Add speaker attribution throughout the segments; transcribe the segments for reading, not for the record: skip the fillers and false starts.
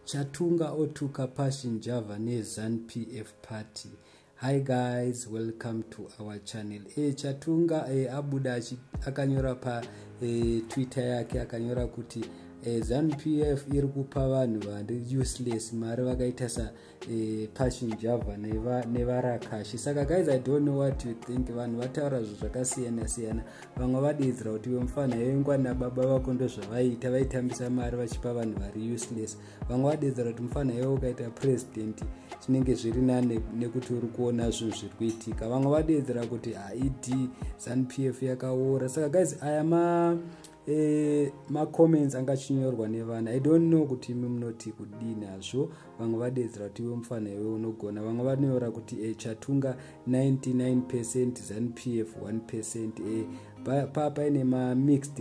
Speaker 1: Chatunga otuka passion Java ne zanupf party. Hi guys, welcome to our channel. Chatunga abuda akanyora pa Twitter yake akanyora kuti zanupf iri kupa vanhu vari useless mari vakaita sa passion Java nevarakashi. Saka guys, I don't know what you think. Vanhu vataura zvinhu zvakasiyana siyana. Vamwe vadedzera kuti vemufana yengwana baba vako ndozvavaita vaitambisa mari vachipa vanhu vari useless. Vamwe vadedzera kuti mufana yewo ukaita president chinenge zviri nane nekuti uri kuona zvinhu zviri kuitika. Vamwe vadedzera kuti haidi zanupf yakaora. Saka guys, aya comments angachinyorwa nevanhu. I don't know kuti imi munoti kudini hazvo. Vamwe vadedzera kuti iwe mufana iwe unogona. Vamwe vanyora kuti Chatunga 99% zanupf 1%. Papa ine mixed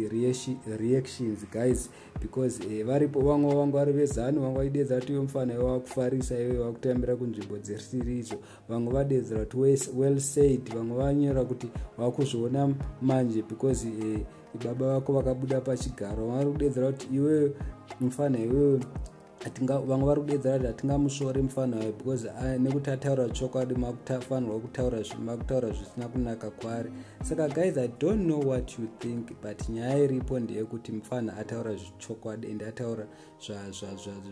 Speaker 1: reactions guys, because varipo vamwe vangu vari vezanu, vamwe vaidedzera kuti iwe mufana iwe wakufarisa, iwe wakutambira kunzvimbo dzisiri idzo. Vamwe vadedzera kuti well said. Vamwe vanyora kuti wakuzviona manje because baba vako vakabuda pachigaro. Vamwe vari kudedzera kuti iwe mufana iwe vamwe vari kudedzera kuti hatingamusvore mufana wayo because nekuti ataura chokwadi makufanirwa kutaura zvisina kunaka kwaari. Saka guys, I don't know what you think, but nyaya iripo ndeyekuti mufana ataura zvichokwadi ende ataura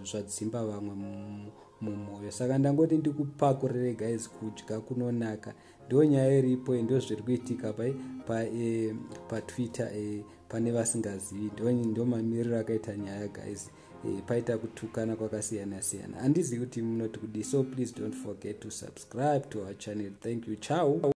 Speaker 1: zvadzimba vamwe mumwoyo. Saka ndangoti ndikupakurire guys, kudya kunonaka. Ndo nyaya iripo, ndo zviri kuitika paTwitter pane vasingazivi. Ndo mamiriro akaita nyaya guys. Paita kutukana kwakasiyana siyana. Handizivi kuti munoti kudi. So please don't forget to subscribe to our channel. Thank you. Ciao.